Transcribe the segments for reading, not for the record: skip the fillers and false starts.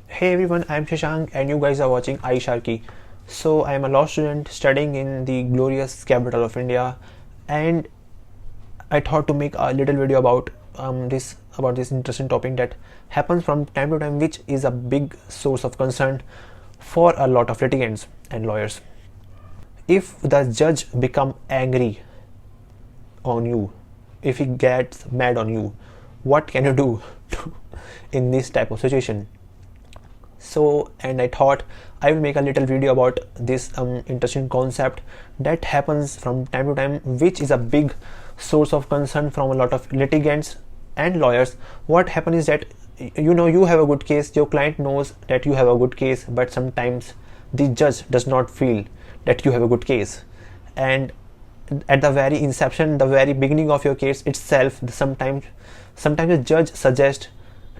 Hey everyone, I'm Shashank and you guys are watching iSharky. So I'm a law student studying in the glorious capital of India, and I thought to make a little video about this interesting topic that happens from time to time, which is a big source of concern for a lot of litigants and lawyers. If the judge become angry on you, if he gets mad on you, what can you do in this type of situation? And I thought I will make a little video about this interesting concept that happens from time to time, which is a big source of concern from a lot of litigants and lawyers. What happens is that you have a good case, your client knows that you have a good case, but sometimes the judge does not feel that you have a good case, and at the very inception, the very beginning of your case itself, sometimes the judge suggests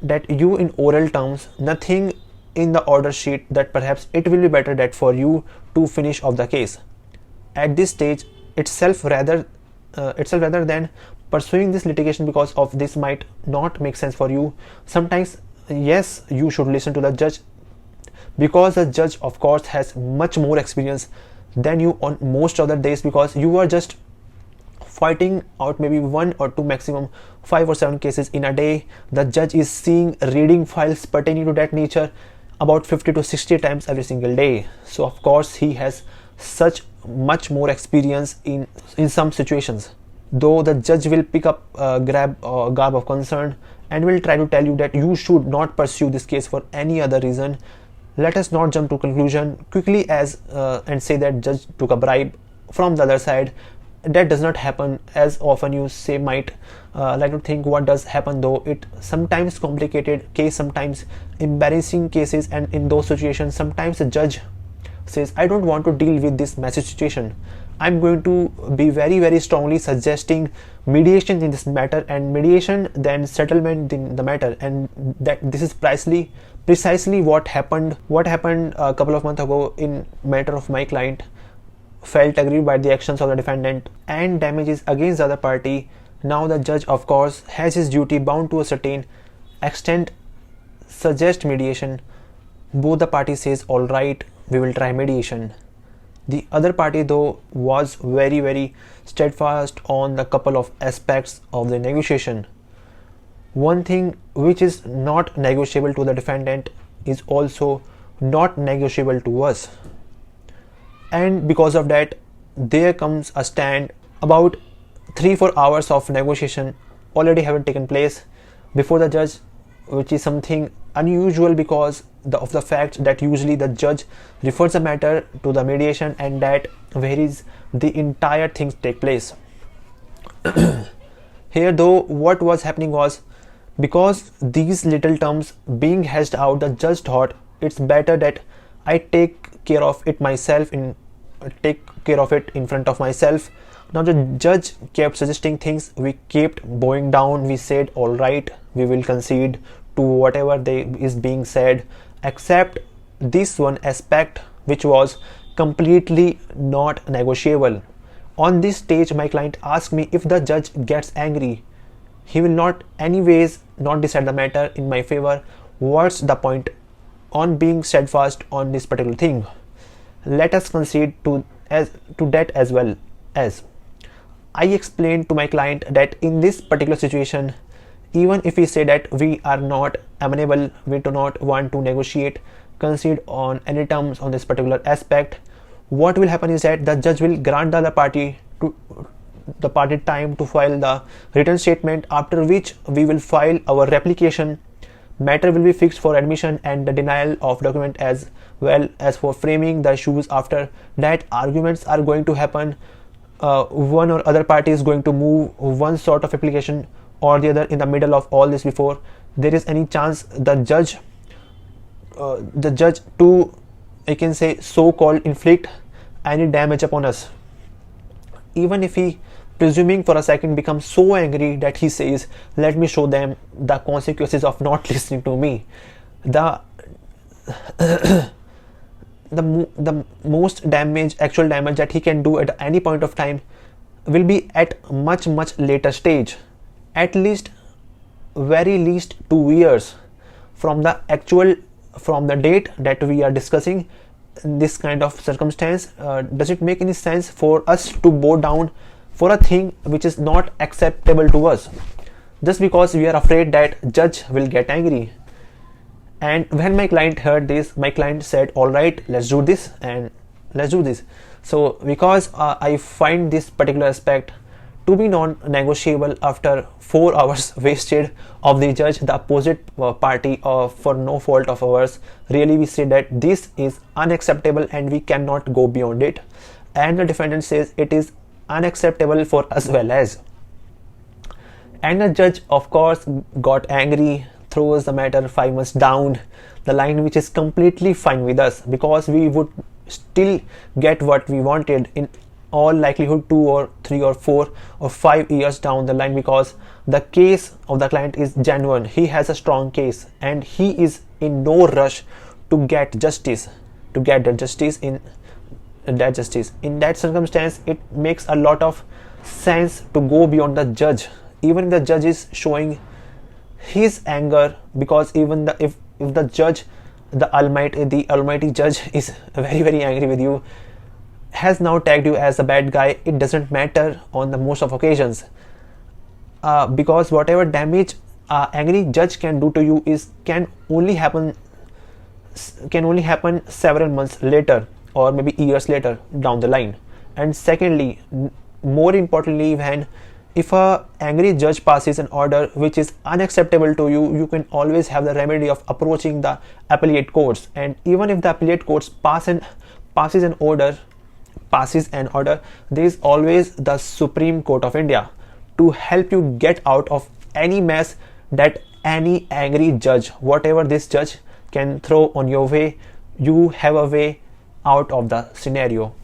that you in oral terms nothing in the order sheet that perhaps it will be better that for you to finish off the case at this stage rather than pursuing this litigation, because of this might not make sense for you. Sometimes yes, you should listen to the judge, because the judge of course has much more experience than you on most other days, because you are just fighting out maybe one or two, maximum 5 or 7 cases in a day. The judge is reading files pertaining to that nature about 50 to 60 times every single day. So of course he has such much more experience in some situations. Though the judge will pick up garb of concern and will try to tell you that you should not pursue this case for any other reason, let us not jump to conclusion quickly and say that judge took a bribe from the other side. That does not happen as often you say might like to think. What does happen though, it sometimes complicated case, sometimes embarrassing cases, and in those situations sometimes the judge says, I don't want to deal with this messy situation, I'm going to be very strongly suggesting mediation in this matter, and mediation then settlement in the matter. And that this is precisely what happened a couple of months ago in matter of my client felt aggrieved by the actions of the defendant and damages against the other party. Now the judge of course has his duty bound to a certain extent suggest mediation. Both the parties says alright, we will try mediation. The other party though was very steadfast on the couple of aspects of the negotiation. One thing which is not negotiable to the defendant is also not negotiable to us, and because of that there comes a stand. About 3-4 hours of negotiation already haven't taken place before the judge, which is something unusual because of the fact that usually the judge refers the matter to the mediation, and that varies the entire things take place. Here though, what was happening was, because these little terms being hashed out, the judge thought it's better that I take care of it in front of myself. Now the judge kept suggesting things, we kept bowing down, we said alright, we will concede to whatever is being said, except this one aspect which was completely not negotiable. On this stage my client asked me, if the judge gets angry, he will not anyways not decide the matter in my favor, what's the point on being steadfast on this particular thing? Let us concede to that as well. As I explained to my client that in this particular situation, even if we say that we are not amenable, we do not want to negotiate, concede on any terms on this particular aspect, what will happen is that the judge will grant the other party time to file the written statement, after which we will file our replication. Matter will be fixed for admission and the denial of document, as well as for framing the issues. After that, arguments are going to happen. One or other party is going to move one sort of application or the other in the middle of all this, before there is any chance the judge to, I can say, so-called inflict any damage upon us. Even if he, presuming for a second, becomes so angry that he says, let me show them the consequences of not listening to me, the most actual damage that he can do at any point of time will be at much later stage, at least very least 2 years from the actual from the date that we are discussing this kind of circumstance, does it make any sense for us to bow down for a thing which is not acceptable to us, just because we are afraid that judge will get angry? And when my client heard this, my client said, all right, let's do this, and let's do this. So because I find this particular aspect to be non-negotiable, after 4 hours wasted of the judge, the opposite party, for no fault of ours, really we say that this is unacceptable and we cannot go beyond it, and the defendant says it is unacceptable for us well as. And the judge of course got angry, throws the matter 5 months down the line, which is completely fine with us, because we would still get what we wanted in all likelihood 2 or 3 or 4 or 5 years down the line, because the case of the client is genuine. He has a strong case and he is in no rush to get justice, to get the justice in that justice. In that circumstance, it makes a lot of sense to go beyond the judge, even if the judge is showing his anger, because even if the judge, the almighty judge, is very angry with you, has now tagged you as a bad guy, it doesn't matter on the most of occasions, because whatever damage angry judge can do to you can only happen several months later or maybe years later down the line. And secondly, more importantly, if a angry judge passes an order which is unacceptable to you, you can always have the remedy of approaching the appellate courts. And even if the appellate courts passes an order, there is always the Supreme Court of India to help you get out of any mess that any angry judge, whatever this judge can throw on your way, you have a way out of the scenario.